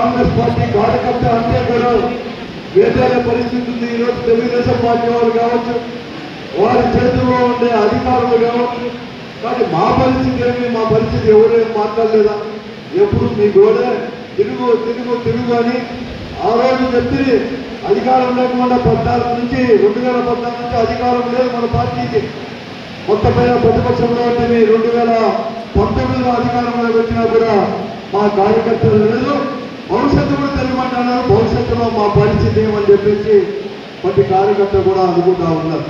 Congress party కార్యకర్త అంటే కూడా వేదాల పరిస్థితి ఉంది. ఈరోజు తెలుగుదేశం పార్టీ వాళ్ళు కావచ్చు, వారి చేతుల్లో ఉండే అధికారులు కావచ్చు. కానీ మా పరిస్థితి ఏమి, మా పరిస్థితి ఎవరేం మాట్లాడలేదా? ఎప్పుడు మీ గోడే తిరుగు తిరుగు తిరుగు అని ఆ రోజు చెప్తే అధికారం లేకుండా 14 నుంచి 2014 నుంచి అధికారం లేదు మన పార్టీకి. మొత్తం పైన ప్రతిపక్షంలో ఉంటుంది. 2019లో అధికారంలోకి వచ్చినా కూడా మా కార్యకర్తలు లేదు. భవిష్యత్తు కూడా తెలియమంటున్నారు. భవిష్యత్తులో మా పరిస్థితి ఏమని చెప్పేసి ప్రతి కార్యకర్త కూడా అనుకుంటా ఉన్నారు.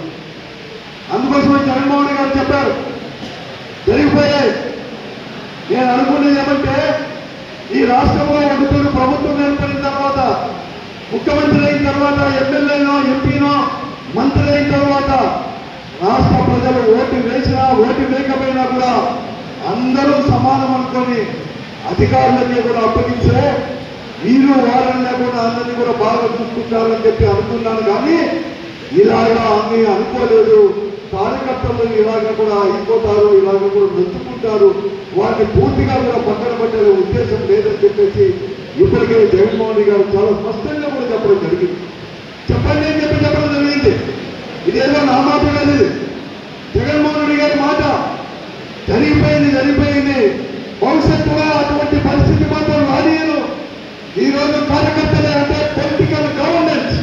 అందుకోసమే జగన్మోహన్ గారు చెప్పారు జరిగిపోయాయి. నేను అనుకునేది ఏమంటే ఈ రాష్ట్రంలో ఒకరు ప్రభుత్వం ఏర్పడిన తర్వాత, ముఖ్యమంత్రి అయిన తర్వాత, ఎమ్మెల్యేనో ఎంపీనో మంత్రి అయిన తర్వాత రాష్ట్ర ప్రజలు ఓటు వేసినా ఓటు వేయకపోయినా కూడా అందరూ సమానం అనుకొని అధికారులన్నీ కూడా అప్పగించే వీరు వారని లేకుండా అందరినీ కూడా బాగా చూసుకుంటారని చెప్పి అనుకున్నాను. కానీ ఇలాగా అన్ని అనుకోలేదు. కార్యకర్తలు ఇలాగ కూడా అయిపోతారు, ఇలాగ కూడా నొచ్చుకుంటారు, వారిని పూర్తిగా కూడా పక్కన పెట్టే ఉద్దేశం లేదని చెప్పేసి ఇప్పటికే జగన్మోహన్ గారు చాలా స్పష్టంగా కూడా చెప్పడం జరిగింది. చెప్పండి అని చెప్పడం జరిగింది. ఇదేదో నా మాట కాదు, జగన్మోహన్ రెడ్డి గారి మాట. జరిగిపోయింది. భవిష్యత్తులో అటువంటి పరిస్థితి మాత్రం రానియను. ఈరోజు కార్యకర్తలే అంటే పొలిటికల్ గవర్నెన్స్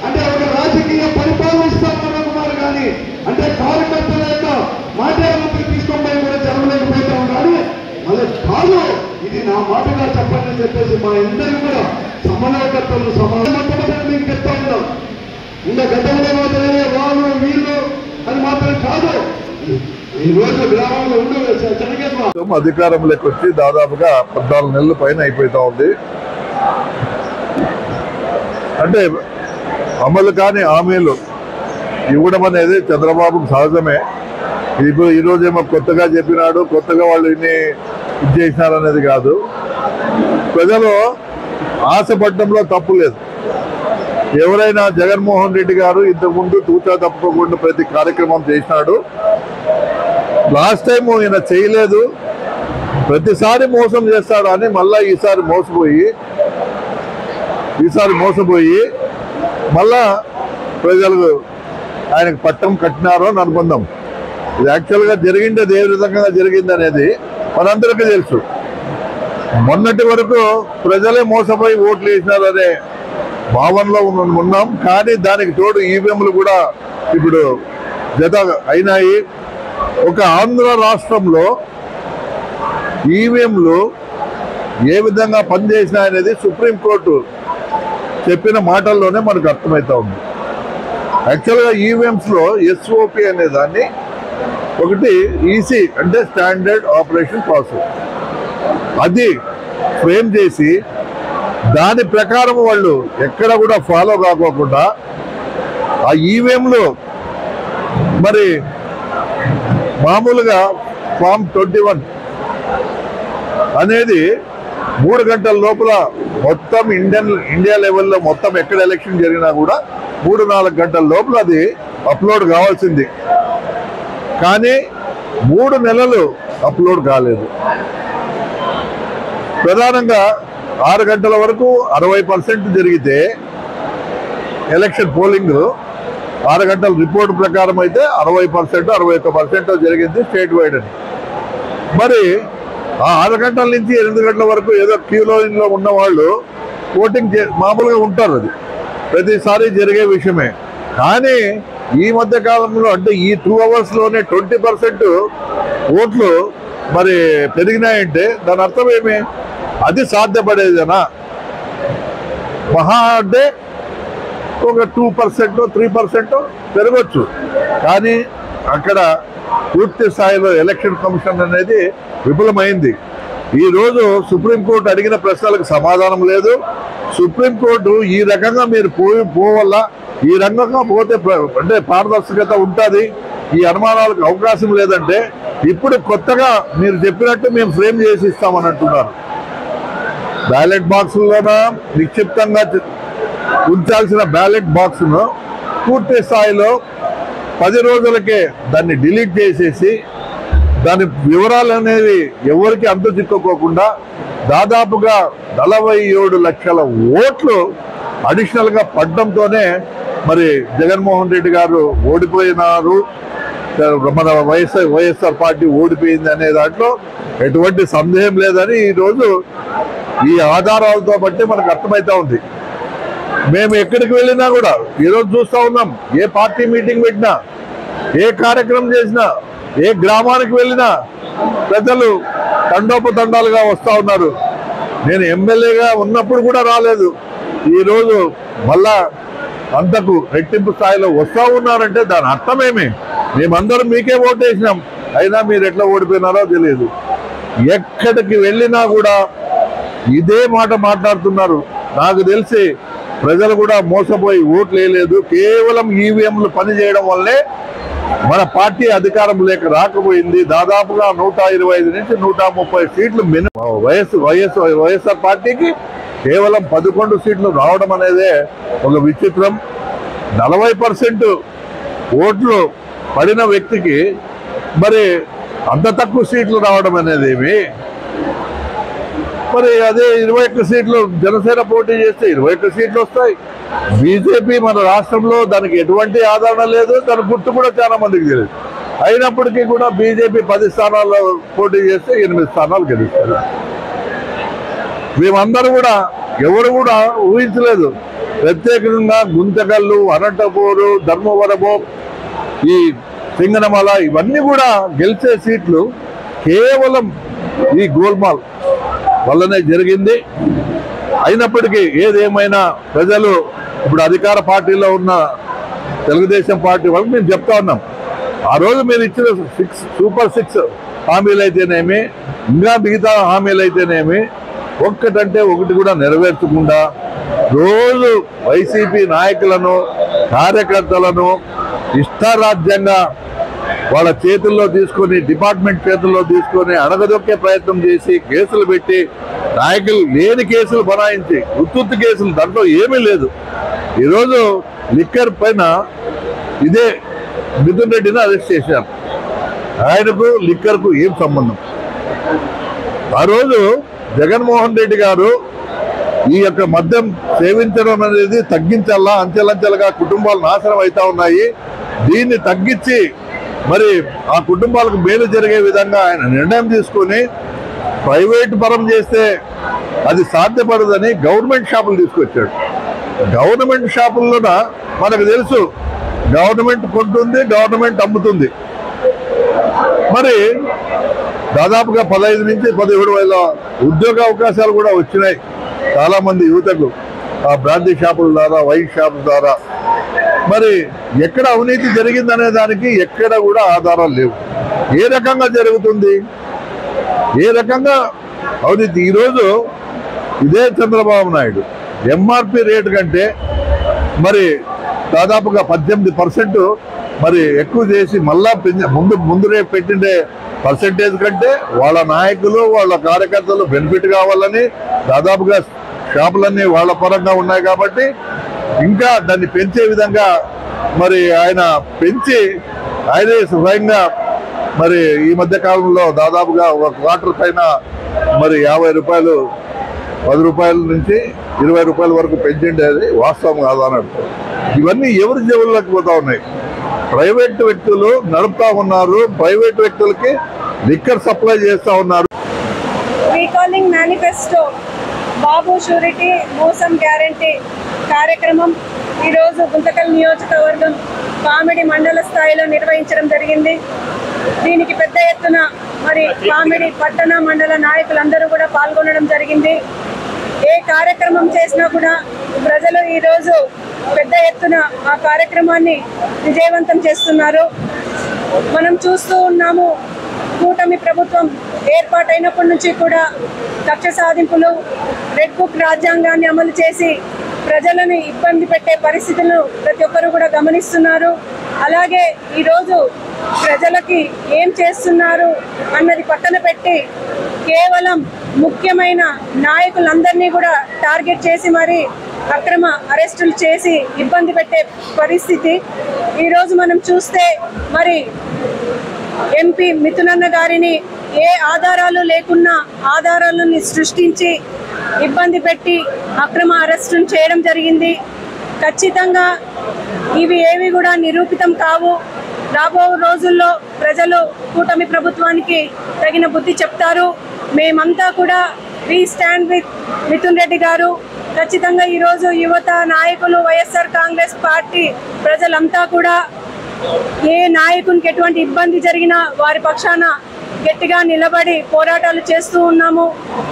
అంటే ఒక రాజకీయ పరిపాలన ఇస్తామనుకున్నారు. కానీ అంటే కార్యకర్తల యొక్క మాటలు తీసుకొని కూడా జరగలేకపోతాం. కానీ మళ్ళీ కాదు, ఇది నా మాటగా చెప్పండి అని చెప్పేసి మా ఇద్దరు కూడా సమన్వయకర్తలు సమాధానం మీకు చెప్తా ఉన్నాం. ఇంకా గతంలో మాత్రమే వాళ్ళు వీళ్ళు అని మాత్రం కాదు. ఈ రోజు గ్రామంలో అధికారంలోకి వచ్చి దాదాపుగా 14 నెలల పైన అయిపోతా ఉంది. అంటే అమలు కాని హామీలు ఇవ్వడం అనేది చంద్రబాబుకు సహజమే. ఇప్పుడు ఈరోజేమో కొత్తగా చెప్పినాడు, కొత్తగా వాళ్ళు ఇన్ని ఇది చేసినారు అనేది కాదు. ప్రజలు ఆశపడడంలో తప్పు లేదు. ఎవరైనా జగన్మోహన్ రెడ్డి గారు ఇంతకుముందు తూచా తప్పకుండా ప్రతి కార్యక్రమం చేసినాడు. లాస్ట్ టైం ఈయన చేయలేదు, ప్రతిసారి మోసం చేస్తాడు అని మళ్ళా ఈసారి మోసపోయి మళ్ళా ప్రజలు ఆయనకు పట్టం కట్టినారో అని అనుకుందాం. ఇది యాక్చువల్గా జరిగింది ఏ విధంగా జరిగింది అనేది మనందరికీ తెలుసు. మొన్నటి వరకు ప్రజలే మోసపోయి ఓట్లు వేసినారు అనే భావనలో ఉన్నాం. కానీ దానికి తోడు ఈవీఎంలు కూడా ఇప్పుడు జత అయినాయి. ఒక ఆంధ్ర రాష్ట్రంలో ఈవీఎంలు ఏ విధంగా పనిచేసినాయనేది సుప్రీంకోర్టు చెప్పిన మాటల్లోనే మనకు అర్థమవుతా ఉంది. యాక్చువల్గా ఈవీఎంస్లో ఎస్ఓపి అనే దాన్ని ఒకటి ఈసీ అంటే స్టాండర్డ్ ఆపరేషన్ ప్రాసెస్ అది ఫ్రేమ్ చేసి దాని ప్రకారం వాళ్ళు ఎక్కడ కూడా ఫాలో కాకోకుండా ఆ ఈవీఎంలు మరి మామూలుగా ఫామ్ 21 అనేది 3 గంటల లోపల మొత్తం ఇండియా లెవెల్లో మొత్తం ఎక్కడ ఎలక్షన్ జరిగినా కూడా 3-4 గంటల లోపల అది అప్లోడ్ కావాల్సింది. కానీ 3 నెలలు అప్లోడ్ కాలేదు. ప్రధానంగా 6 గంటల వరకు 60% జరిగితే ఎలక్షన్ పోలింగ్ 6 గంటల రిపోర్ట్ ప్రకారం అయితే 60%, 61% జరిగింది స్టేట్ వైడ్ అని. మరి ఆ 6 గంటల నుంచి 8 గంటల వరకు ఏదో క్యూలో ఉన్న వాళ్ళు ఓటింగ్ మామూలుగా ఉంటారు. అది ప్రతిసారి జరిగే విషయమే. కానీ ఈ మధ్య కాలంలో అంటే ఈ 2 అవర్స్లోనే 20% ఓట్లు మరి పెరిగినాయంటే దాని అర్థం ఏమి? అది సాధ్యపడేదేనా? మహా అంటే ఒక 2%, 3% పెరగచ్చు. కానీ అక్కడ పూర్తి స్థాయిలో ఎలక్షన్ కమిషన్ అనేది విఫలమైంది. ఈరోజు సుప్రీంకోర్టు అడిగిన ప్రశ్నలకు సమాధానం లేదు. సుప్రీంకోర్టు ఈ రకంగా మీరు పోవల్ల, ఈ రకంగా పోతే అంటే పారదర్శకత ఉంటుంది, ఈ అనుమానాలకు అవకాశం లేదంటే ఇప్పుడు కొత్తగా మీరు చెప్పినట్టు మేము ఫ్రేమ్ చేసి ఇస్తామని అంటున్నారు. బ్యాలెట్ బాక్సుల్లోన నిక్షిప్తంగా ఉంచాల్సిన బ్యాలెట్ బాక్స్ను పూర్తి స్థాయిలో 10 రోజులకే దాన్ని డిలీట్ చేసేసి దాని వివరాలు అనేవి ఎవరికి అంతు చిక్కుకోకుండా దాదాపుగా 47 లక్షల ఓట్లు అడిషనల్ గా పడడంతోనే మరి జగన్మోహన్ రెడ్డి గారు ఓడిపోయినారు, మన వైఎస్ఆర్ పార్టీ ఓడిపోయింది అనే దాంట్లో ఎటువంటి సందేహం లేదని ఈరోజు ఈ ఆధారాలతో బట్టి మనకు అర్థమవుతా ఉంది. మేము ఎక్కడికి వెళ్ళినా కూడా ఈరోజు చూస్తూ ఉన్నాం, ఏ పార్టీ మీటింగ్ పెట్టినా, ఏ కార్యక్రమం చేసినా, ఏ గ్రామానికి వెళ్ళినా ప్రజలు తండోపతండాలుగా వస్తూ ఉన్నారు. నేను ఎమ్మెల్యేగా ఉన్నప్పుడు కూడా రాలేదు, ఈరోజు మళ్ళా అంతకు రెట్టింపు స్థాయిలో వస్తూ ఉన్నారంటే దాని అర్థమేమి? మేమందరం మీకే ఓటేసినాం, అయినా మీరు ఎట్లా ఓడిపోయినారో తెలియదు. ఎక్కడికి వెళ్ళినా కూడా ఇదే మాట మాట్లాడుతున్నారు. నాకు తెలిసి ప్రజలు కూడా మోసపోయి ఓట్లు వేయలేదు, కేవలం ఈవీఎంలు పనిచేయడం వల్లే మన పార్టీ అధికారం లేక రాకపోయింది. దాదాపుగా 125 నుంచి 130 సీట్లు వైఎస్ఆర్ పార్టీకి కేవలం 11 సీట్లు రావడం అనేదే ఒక విచిత్రం. 40% ఓట్లు పడిన వ్యక్తికి మరి అంత తక్కువ సీట్లు రావడం అనేది ఏమి? మరి అదే 21 సీట్లు జనసేన పోటీ చేస్తే 21 సీట్లు వస్తాయి. బీజేపీ మన రాష్ట్రంలో దానికి ఎటువంటి ఆదరణ లేదు, దాని గుర్తు కూడా చాలా మందికి తెలియదు. అయినప్పటికీ కూడా బీజేపీ 10 స్థానాల్లో పోటీ చేస్తే 8 స్థానాలు గెలుస్తారు. మేమందరూ కూడా ఎవరు కూడా ఊహించలేదు. ప్రత్యేకంగా గుంతకల్లు, అనంతపూరు, ధర్మవరము, ఈ సింగనమల ఇవన్నీ కూడా గెలిచే సీట్లు కేవలం ఈ గోల్మాల్ వల్లనే జరిగింది. అయినప్పటికీ ఏదేమైనా ప్రజలు ఇప్పుడు అధికార పార్టీలో ఉన్న తెలుగుదేశం పార్టీ వాళ్ళకి మేము చెప్తా ఉన్నాం, ఆ రోజు మీరు ఇచ్చిన సూపర్ 6 హామీలు అయితేనేమి, ఇంకా మిగతా హామీలు అయితేనేమి ఒక్కటంటే ఒకటి కూడా నెరవేర్చకుండా రోజు వైసీపీ నాయకులను, కార్యకర్తలను ఇష్టారాజ్యంగా వాళ్ళ చేతుల్లో తీసుకొని, డిపార్ట్మెంట్ చేతుల్లో తీసుకొని అణగదొక్కే ప్రయత్నం చేసి కేసులు పెట్టి, నాయకులు లేని కేసులు బనాయించి ఉత్తుత్తి కేసులు, దాంట్లో ఏమీ లేదు. ఈరోజు లిక్కర్ పైన ఇదే మిథున్ రెడ్డిని అరెస్ట్ చేశారు. ఆయనకు లిక్కర్కు ఏం సంబంధం? ఆ రోజు జగన్మోహన్ రెడ్డి గారు ఈ యొక్క మద్యం సేవించడం అనేది తగ్గించాలా, అంచెలంచెలుగా కుటుంబాలు నాశనం అవుతా ఉన్నాయి, దీన్ని తగ్గించి మరి ఆ కుటుంబాలకు మేలు జరిగే విధంగా ఆయన నిర్ణయం తీసుకొని ప్రైవేటు పరం చేస్తే అది సాధ్యపడదని గవర్నమెంట్ షాపులు తీసుకొచ్చాడు. గవర్నమెంట్ షాపుల్లోన మనకు తెలుసు గవర్నమెంట్ కొంటుంది, గవర్నమెంట్ అమ్ముతుంది. మరి దాదాపుగా 15 నుంచి 17,000 ఉద్యోగ అవకాశాలు కూడా వచ్చినాయి చాలా మంది యువతకు ఆ బ్రాందీ షాపుల ద్వారా, వైన్ షాపుల ద్వారా. మరి ఎక్కడ అవినీతి జరిగిందనే దానికి ఎక్కడ కూడా ఆధారాలు లేవు. ఏ రకంగా జరుగుతుంది, ఏ రకంగా అవినీతి? ఈరోజు ఇదే చంద్రబాబు నాయుడు ఎంఆర్పి రేటు కంటే మరి దాదాపుగా 18% మరి ఎక్కువ చేసి మళ్ళా ముందు రేపు పెట్టిండే పర్సెంటేజ్ కంటే వాళ్ళ నాయకులు, వాళ్ళ కార్యకర్తలు బెనిఫిట్ కావాలని దాదాపుగా షాపులన్నీ వాళ్ళ పరంగా ఉన్నాయి కాబట్టి ఇంకా దాన్ని పెంచే విధంగా మరి ఆయన పెంచి ఆయనే స్వయంగా మరి ఈ మధ్య కాలంలో దాదాపుగా ఒక క్వార్టర్ పైన మరి 50 రూపాయలు, 10 రూపాయల నుంచి 20 రూపాయల వరకు పెంచిండేది వాస్తవం కాదన్నాడు. ఇవన్నీ ఎవరి జేబుల్లోకి పోతా ఉన్నాయి? ప్రైవేట్ వ్యక్తులు నడుపుతా ఉన్నారు, ప్రైవేట్ వ్యక్తులకి లిక్కర్ సప్లై చేస్తా ఉన్నారు. రీకాలింగ్ మేనిఫెస్టో బాబు షూరిటీ మోసం గ్యారంటీ కార్యక్రమం ఈరోజు గుంతకల్ నియోజకవర్గం కామెడీ మండల స్థాయిలో నిర్వహించడం జరిగింది. దీనికి పెద్ద ఎత్తున మరి కామెడీ పట్టణ మండల నాయకులందరూ కూడా పాల్గొనడం జరిగింది. ఏ కార్యక్రమం చేసినా కూడా ప్రజలు ఈరోజు పెద్ద ఎత్తున ఆ కార్యక్రమాన్ని విజయవంతం చేస్తున్నారు. మనం చూస్తూ ఉన్నాము, కూటమి ప్రభుత్వం ఏర్పాటైనప్పటి నుంచి కూడా కక్ష సాధింపులు, రెడ్ బుక్ రాజ్యాంగాన్ని అమలు చేసి ప్రజలను ఇబ్బంది పెట్టే పరిస్థితులను ప్రతి ఒక్కరు కూడా గమనిస్తున్నారు. అలాగే ఈరోజు ప్రజలకి ఏం చేస్తున్నారు అన్నది పక్కన పెట్టి కేవలం ముఖ్యమైన నాయకులందరినీ కూడా టార్గెట్ చేసి మరి అక్రమ అరెస్టులు చేసి ఇబ్బంది పెట్టే పరిస్థితి ఈరోజు మనం చూస్తే మరి ఎంపీ మిథునన్న గారిని ఏ ఆధారాలు లేకున్నా ఆధారాలను సృష్టించి ఇబ్బంది పెట్టి అక్రమ అరెస్టును చేయడం జరిగింది. ఖచ్చితంగా ఇవి ఏవి కూడా నిరూపితం కావు. రాబో రోజుల్లో ప్రజలు కూటమి ప్రభుత్వానికి తగిన బుద్ధి చెప్తారు. మేమంతా కూడా we stand with Mithun Reddy గారు. ఖచ్చితంగా ఈరోజు యువత నాయకులు, వైఎస్ఆర్ కాంగ్రెస్ పార్టీ ప్రజలంతా కూడా ఏ నాయకునికి ఎటువంటి ఇబ్బంది జరిగినా వారి పక్షాన గట్టిగా నిలబడి పోరాటాలు చేస్తూ ఉన్నాము.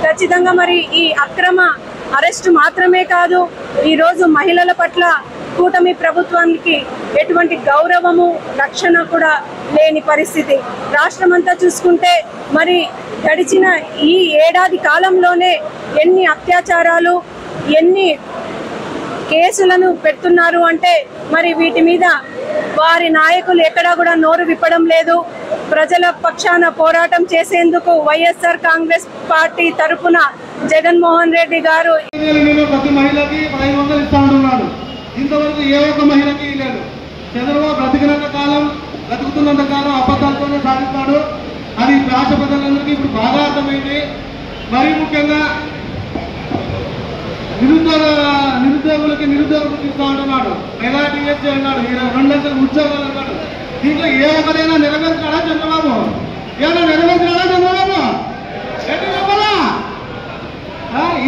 ఖచ్చితంగా మరి ఈ అక్రమ అరెస్టు మాత్రమే కాదు, ఈరోజు మహిళల పట్ల కూటమి ప్రభుత్వానికి ఎటువంటి గౌరవము రక్షణ కూడా లేని పరిస్థితి. రాష్ట్రమంతా చూసుకుంటే మరి గడిచిన ఈ ఏడాది కాలంలోనే ఎన్ని అత్యాచారాలు, ఎన్ని కేసులను పెడుతున్నారు అంటే మరి వీటి మీద వారి నాయకులు ఎక్కడా కూడా నోరు విప్పడం లేదు. ప్రజల పక్షాన పోరాటం చేసేందుకు వైఎస్ఆర్ కాంగ్రెస్ పార్టీ తరఫున జగన్మోహన్ రెడ్డి గారు ప్రతి మహిళకి 500 ఇస్తా ఉంటున్నాడు. ఇంతవరకు ఏ ఒక్క మహిళకి లేదు. చంద్రబాబు బ్రతుకుతున్నంత కాలం అబద్ధాలతోనే సాధిస్తాడు. అది రాష్ట్ర ప్రజలందరికీ ఇప్పుడు బాగా అర్థమైంది. మరీ ముఖ్యంగా నిరుద్యోగులకి నిరుద్యోగం ఇస్తా ఉంటున్నాడు. మెగాటీఎస్సీ అన్నాడు, 2 లక్షల ఉద్యోగాలు అన్నాడు. దీంట్లో ఏ ఒక్కరైనా నెరవేర్చాడా చంద్రబాబు? ఏమైనా నెరవేర్చాడా చంద్రబాబు?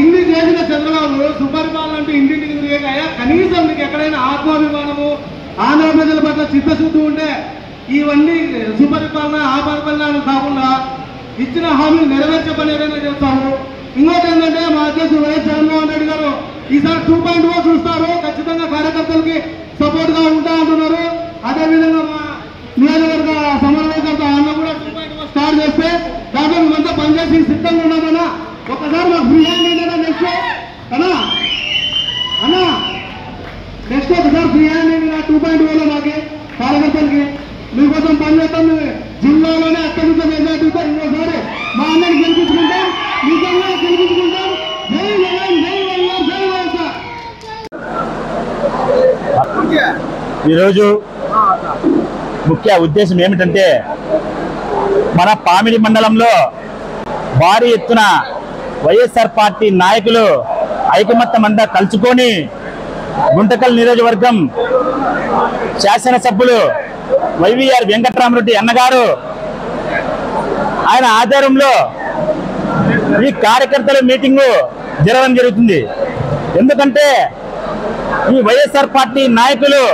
ఇన్ని చేసిన చంద్రబాబు సుపరిపాలన అంటే ఇంటింటికి తిరిగాయా? కనీసం మీకు ఎక్కడైనా ఆత్మాభిమానము, ఆంధ్ర ప్రజల పట్ల చిత్తశుద్ధి ఉంటే ఇవన్నీ సుపరిపాలన ఆ పరిపాలన కాకుండా ఇచ్చిన హామీలు నెరవేర్చే పని ఏదైనా చేస్తాము. ఇంకోటి ఏంటంటే మా అధ్యక్షుడు వైఎస్ జగన్మోహన్ రెడ్డి గారు ఈసారి 2.0 చూస్తారు. ఖచ్చితంగా కార్యకర్తలకి సపోర్ట్ గా ఉంటా అంటున్నారు. అదేవిధంగా మా నియోజకవర్గ సమన్వయకర్త అన్న కూడా 2.0 స్టార్ట్ చేస్తే దాంట్లో మేమంతా పనిచేసి సిద్ధంగా ఉన్నామన్నా. ఒకసారి మాకు ఫ్రీ హ్యాండ్ ఏంటన్నా నెక్స్ట్ అన్నా నెక్స్ట్ ఒకసారి ఫ్రీ హ్యాండ్ ఏంటి 2.0లో మాకి కార్యకర్తలకి మీకోసం పనిచేస్తాం. జిల్లాలోనే అత్యంత మెజార్టీతో ఇంకోసారి మా అన్నని గెలిపించుకుంటాం, నిజంగా గెలిపించుకుంటాం. జై జగన్, జై వైఎస్, జై వైఎస్ఆర్. ఈరోజు ముఖ్య ఉద్దేశం ఏమిటంటే మన పామిడి మండలంలో భారీ ఎత్తున వైఎస్ఆర్ పార్టీ నాయకులు ఐకమత్యం అంతా కలుసుకొని గుంతకల్ నియోజకవర్గం శాసనసభ్యులు వైవిఆర్ వెంకటరామరెడ్డి అన్నగారు ఆయన ఆధ్వర్యంలో ఈ కార్యకర్తల మీటింగు జరగడం జరుగుతుంది. ఎందుకంటే ఈ వైఎస్ఆర్ పార్టీ నాయకులు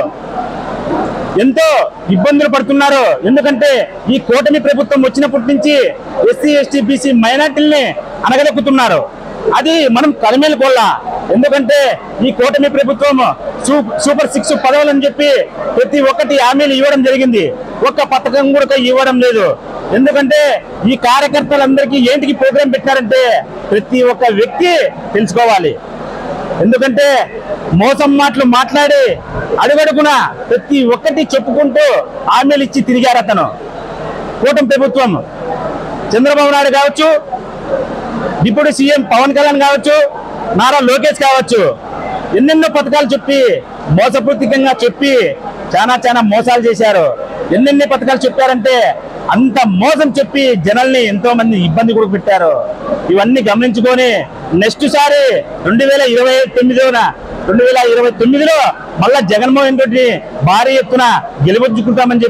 ఎంతో ఇబ్బందులు పడుతున్నారు. ఎందుకంటే ఈ కూటమి ప్రభుత్వం వచ్చినప్పటి నుంచి ఎస్సీ, ఎస్టీ, బీసీ మైనార్టీల్ని అనగదొక్కుతున్నారు. అది మనం కలమేలుకోవాలా. ఎందుకంటే ఈ కూటమి ప్రభుత్వం సూపర్ 6 పదవులని చెప్పి ప్రతి ఒక్కటి హామీలు ఇవ్వడం జరిగింది. ఒక్క పథకం కూడా ఇవ్వడం లేదు. ఎందుకంటే ఈ కార్యకర్తలందరికీ ఏంటికి ప్రోగ్రాం పెట్టారంటే ప్రతి ఒక్క వ్యక్తి తెలుసుకోవాలి. ఎందుకంటే మోసం మాటలు మాట్లాడి అడుగడుగున ప్రతి ఒక్కటి చెప్పుకుంటూ హామీలు ఇచ్చి తిరిగారు అతను. కూటమి ప్రభుత్వం చంద్రబాబు నాయుడు కావచ్చు, డిప్యూటీ సీఎం పవన్ కళ్యాణ్ కావచ్చు, నారా లోకేష్ కావచ్చు, ఎన్నెన్నో పథకాలు చెప్పి మోసపూరితంగా చెప్పి చాలా మోసాలు చేశారు. ఎన్నెన్ని పథకాలు చెప్పారంటే అంత మోసం చెప్పి జనాల్ని ఎంతో మంది ఇబ్బంది కూడా పెట్టారు. ఇవన్నీ గమనించుకొని నెక్స్ట్ సారి 2029లో మళ్ళా జగన్మోహన్ రెడ్డి భారీ ఎత్తున గెలిపించుకుంటామని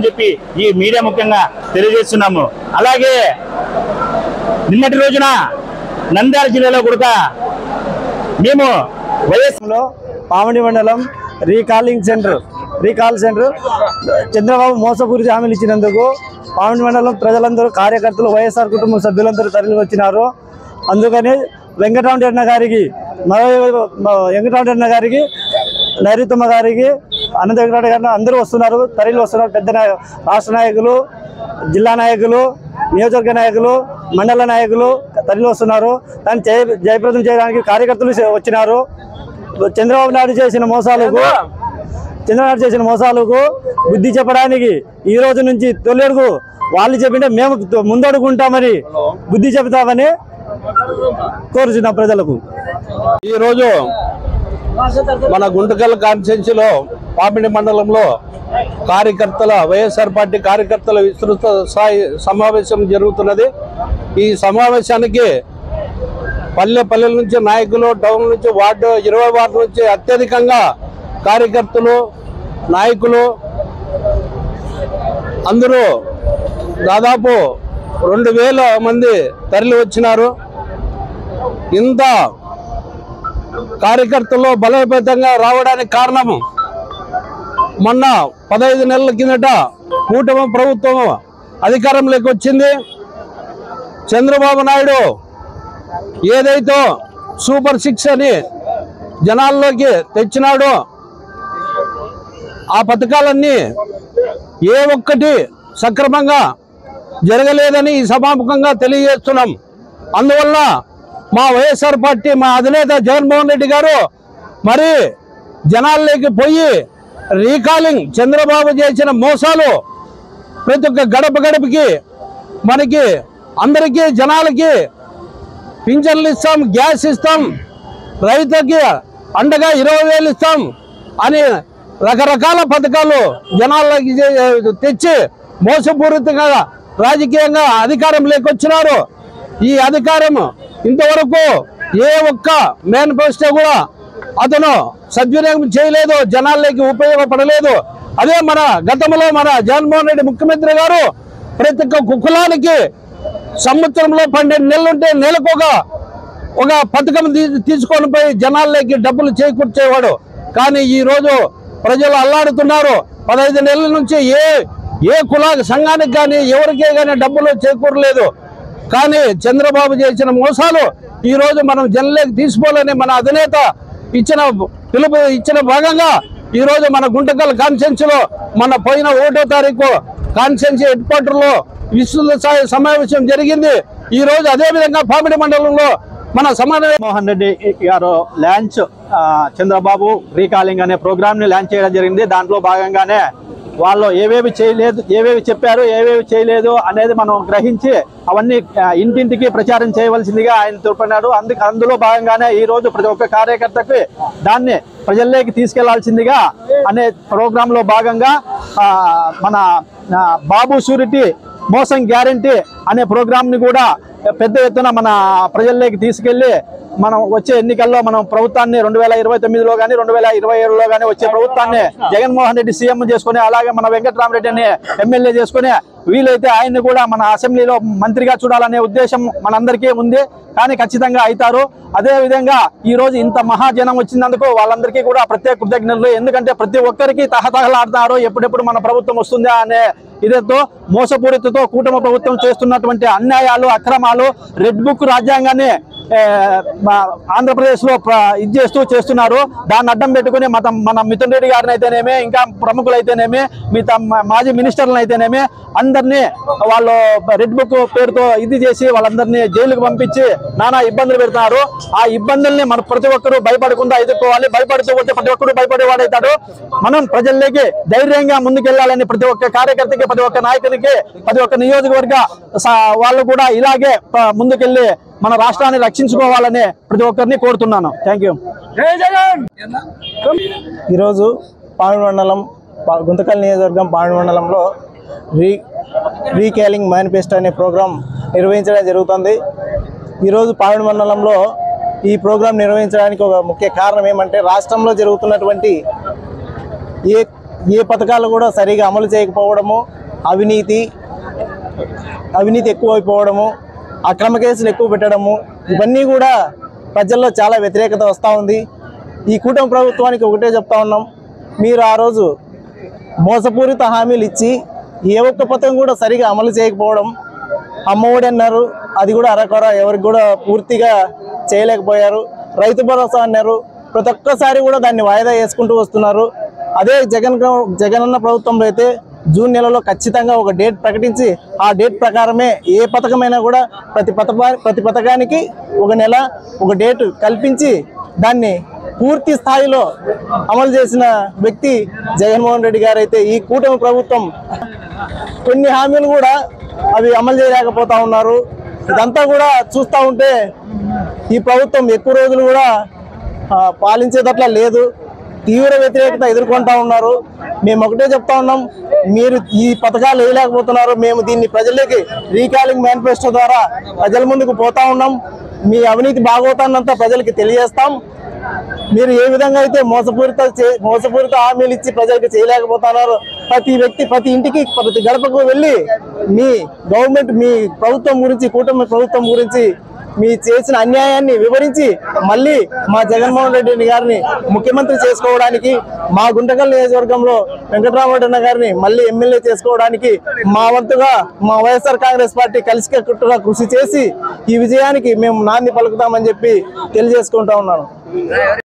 చెప్పి ఈ మీడియా ముఖ్యంగా తెలియజేస్తున్నాము. అలాగే నిన్నటి రోజున నంద్యాల జిల్లాలో కూడా మేము వైఎస్ఆర్లో పామిడి మండలం రీకాల్ సెంటర్ చంద్రబాబు మోసపూరిత హామీలు ఇచ్చినందుకు పామిడి మండలం ప్రజలందరూ, కార్యకర్తలు, వైఎస్ఆర్ కుటుంబ సభ్యులందరూ తరలి వచ్చినారు. అందుకని వెంకటరామరెడ్డి అన్న గారికి నైరుతమ్మ గారికి అనంత వెంకటరెడ్డి గారిని అందరూ వస్తున్నారు, తరలి వస్తున్నారు. పెద్ద రాష్ట్ర నాయకులు, జిల్లా నాయకులు, నియోజకవర్గ నాయకులు, మండల నాయకులు తరలి వస్తున్నారు. దాన్ని జయప్రదం చేయడానికి కార్యకర్తలు వచ్చినారు. చంద్రబాబు నాయుడు చేసిన మోసాలకు బుద్ధి చెప్పడానికి ఈ రోజు నుంచి తొలడుగు వాళ్ళు చెప్పింటే మేము ముందడుగుంటామని బుద్ధి చెబుతామని కోరుచున్నాం ప్రజలకు. ఈరోజు మన గుంటకల్ కాన్స్టిట్యున్సీలో పామిడి మండలంలో వైఎస్ఆర్ పార్టీ కార్యకర్తల విస్తృత స్థాయి సమావేశం జరుగుతున్నది. ఈ సమావేశానికి పల్లెల నుంచి నాయకులు, టౌన్ నుంచి 20 వార్డు నుంచి అత్యధికంగా కార్యకర్తలు, నాయకులు అందరూ దాదాపు 2000 మంది తరలి వచ్చినారు. ఇంత కార్యకర్తలు బలోపేతంగా రావడానికి కారణం మొన్న 15 నెలల కిందట కూటమి ప్రభుత్వం అధికారంలోకి వచ్చింది. చంద్రబాబు నాయుడు ఏదైతే సూపర్ 6 అని జనాల్లోకి తెచ్చినాడో ఆ పథకాలన్నీ ఏ ఒక్కటి సక్రమంగా జరగలేదని ఈ సభాముఖంగా తెలియజేస్తున్నాం. అందువల్ల మా వైఎస్ఆర్ పార్టీ మా అధినేత జగన్మోహన్ రెడ్డి గారు మరి జనాల్లోకి పోయి రీకాలింగ్ చంద్రబాబు చేసిన మోసాలు ప్రతి ఒక్క గడపకి మనకి అందరికీ జనాలకి పింఛన్లు ఇస్తాం, గ్యాస్ ఇస్తాం, రైతుకి అండగా 20,000 ఇస్తాం అని రకరకాల పథకాలు జనాల్లోకి తెచ్చి మోసపూరితంగా రాజకీయంగా అధికారంలోకి వచ్చినారు. ఈ అధికారం ఇంతవరకు ఏ ఒక్క మేనిఫెస్టో కూడా అతను సద్వినియోగం చేయలేదు, జనాల్లోకి ఉపయోగపడలేదు. అదే మన గతంలో మన జగన్మోహన్ రెడ్డి ముఖ్యమంత్రి గారు ప్రతి ఒక్క కులానికి సంవత్సరంలో 12 నెలలుంటే నెలకు ఒక పథకం తీసుకొని పోయి జనాల్లోకి డబ్బులు చేకూర్చేవాడు. కానీ ఈ రోజు ప్రజలు అల్లాడుతున్నారు. 15 నెలల నుంచి ఏ కుల సంఘానికి కానీ ఎవరికే కానీ డబ్బులు చేకూరలేదు. కానీ చంద్రబాబు చేసిన మోసాలు ఈ రోజు మనం జనంలోకి తీసుకోవాలని మన అధినేత ఇచ్చిన భాగంగా ఈ రోజు మన గుంటకల్ కాన్స్టిట్యున్సీలో మన పోయిన 1వ తారీఖు కాన్స్టిట్యున్సీ హెడ్ క్వార్టర్లో విస్తృత స్థాయి సమావేశం జరిగింది. ఈ రోజు అదే విధంగా పామిడి మండలంలో మన మోహన్ రెడ్డి గారు లాంచ్ చంద్రబాబు రీకాలింగ్ అనే ప్రోగ్రామ్ ని లాంచ్ చేయడం జరిగింది. దాంట్లో భాగంగానే వాళ్ళు ఏవేవి చేయలేదు, ఏవేవి చెప్పారు, ఏవేవి చేయలేదు అనేది మనం గ్రహించి అవన్నీ ఇంటింటికి ప్రచారం చేయవలసిందిగా ఆయన తెలిపినాడు. అందులో భాగంగానే ఈ రోజు ప్రతి ఒక్క కార్యకర్తకి దాన్ని ప్రజల్లోకి తీసుకెళ్లాల్సిందిగా అనే ప్రోగ్రామ్ లో భాగంగా మన బాబు షూరిటీ మోసం గ్యారంటీ అనే ప్రోగ్రామ్ ని కూడా పెద్ద ఎత్తున మన ప్రజల్లోకి తీసుకెళ్లి మనం వచ్చే ఎన్నికల్లో మనం ప్రభుత్వాన్ని 2029లో కానీ 2027లో కానీ వచ్చే ప్రభుత్వాన్ని జగన్మోహన్ రెడ్డి సీఎం చేసుకుని, అలాగే మన వెంకటరామరెడ్డిని ఎమ్మెల్యే చేసుకుని, వీలైతే ఆయన్ని కూడా మన అసెంబ్లీలో మంత్రిగా చూడాలనే ఉద్దేశం మనందరికీ ఉంది. కానీ ఖచ్చితంగా అవుతారు. అదే విధంగా ఈ రోజు ఇంత మహాజనం వచ్చినందుకు వాళ్ళందరికీ కూడా ప్రత్యేక కృతజ్ఞతలు. ఎందుకంటే ప్రతి ఒక్కరికి తహతహలాడుతున్నారు ఎప్పుడెప్పుడు మన ప్రభుత్వం వస్తుందా అనే ఇదేతో మోసపూరితతో కూటమి ప్రభుత్వం చేస్తున్నటువంటి అన్యాయాలు, అక్రమాలు, రెడ్ బుక్ రాజ్యాంగాన్ని ఆంధ్రప్రదేశ్ లో చేస్తున్నారు. దాన్ని అడ్డం పెట్టుకుని మన మిథున్ రెడ్డి గారిని అయితేనేమి, ఇంకా ప్రముఖులైతేనేమి, మిగతా మాజీ మినిస్టర్లను అయితేనేమి అందరినీ వాళ్ళు రెడ్ బుక్ పేరుతో చేసి వాళ్ళందరినీ జైలుకు పంపించి నానా ఇబ్బందులు పెడుతున్నారు. ఆ ఇబ్బందుల్ని మన ప్రతి ఒక్కరూ భయపడకుండా ఎదుర్కోవాలి. భయపడుతూ ఉంటే ప్రతి ఒక్కరు భయపడేవాడవుతాడు. మనం ప్రజల్లోకి ధైర్యంగా ముందుకెళ్లాలని ప్రతి ఒక్క కార్యకర్తకి, ప్రతి ఒక్క నాయకునికి, ప్రతి ఒక్క నియోజకవర్గ వాళ్ళు కూడా ఇలాగే ముందుకెళ్లి మన రాష్ట్రాన్ని రక్షించుకోవాలని ప్రతి ఒక్కరిని కోరుతున్నాను. Thank you. ఈరోజు పామిడి మండలం గుంతకల్ నియోజకవర్గం పామిడి మండలంలో రీకాలింగ్ మేనిఫెస్టో అనే ప్రోగ్రాం నిర్వహించడం జరుగుతుంది. ఈరోజు పామిడి మండలంలో ఈ ప్రోగ్రాం నిర్వహించడానికి ఒక ముఖ్య కారణం ఏమంటే రాష్ట్రంలో జరుగుతున్నటువంటి ఏ పథకాలు కూడా సరిగా అమలు చేయకపోవడము, అవినీతి ఎక్కువైపోవడము, అక్రమ కేసులు ఎక్కువ పెట్టడము, ఇవన్నీ కూడా ప్రజల్లో చాలా వ్యతిరేకత వస్తూ ఉంది. ఈ కూటమి ప్రభుత్వానికి ఒకటే చెప్తా ఉన్నాం, మీరు ఆ రోజు మోసపూరిత హామీలు ఇచ్చి ఏ ఒక్క పథకం కూడా సరిగా అమలు చేయకపోవడం, అమ్మఒడి అన్నారు, అది కూడా అరకొర ఎవరికి కూడా పూర్తిగా చేయలేకపోయారు. రైతు భరోసా అన్నారు, ప్రతి ఒక్కసారి కూడా దాన్ని వాయిదా వేసుకుంటూ వస్తున్నారు. అదే జగనన్న ప్రభుత్వంలో అయితే జూన్ నెలలో ఖచ్చితంగా ఒక డేట్ ప్రకటించి ఆ డేట్ ప్రకారమే ఏ పథకమైనా కూడా ప్రతి పథకానికి ఒక నెల ఒక డేట్ కల్పించి దాన్ని పూర్తి స్థాయిలో అమలు చేసిన వ్యక్తి జగన్మోహన్ రెడ్డి గారు. అయితే ఈ కూటమి ప్రభుత్వం కొన్ని హామీలు కూడా అవి అమలు చేయలేకపోతా ఉన్నారు. ఇదంతా కూడా చూస్తూ ఉంటే ఈ ప్రభుత్వం ఎక్కువ రోజులు కూడా పాలించేటట్లా లేదు. తీవ్ర వ్యతిరేకత ఎదుర్కొంటా ఉన్నారు. మేము ఒకటే చెప్తా ఉన్నాం, మీరు ఈ పథకాలు వేయలేకపోతున్నారు. మేము దీన్ని ప్రజలకి రీకాలింగ్ మేనిఫెస్టో ద్వారా ప్రజల ముందుకు పోతా ఉన్నాం. మీ అవినీతి భాగవతాన్నంతా ప్రజలకి తెలియజేస్తాం. మీరు ఏ విధంగా అయితే మోసపూరిత హామీలు ఇచ్చి ప్రజలకు చేయలేకపోతున్నారు, ప్రతి వ్యక్తి ప్రతి ఇంటికి ప్రతి గడపకు వెళ్ళి మీ గవర్నమెంట్ మీ ప్రభుత్వం గురించి కూటమి ప్రభుత్వం గురించి మీ చేసిన అన్యాయాన్ని వివరించి మళ్ళీ మా జగన్మోహన్ రెడ్డి గారిని ముఖ్యమంత్రి చేసుకోవడానికి, మా గుంటకల్ నియోజకవర్గంలో వెంకటరామరెడ్డి గారిని మళ్ళీ ఎమ్మెల్యే చేసుకోవడానికి మా వంతుగా మా వైఎస్ఆర్ కాంగ్రెస్ పార్టీ కలిసికట్టుగా కృషి చేసి ఈ విజయానికి మేము నాంది పలుకుతామని చెప్పి తెలియజేసుకుంటా ఉన్నాను.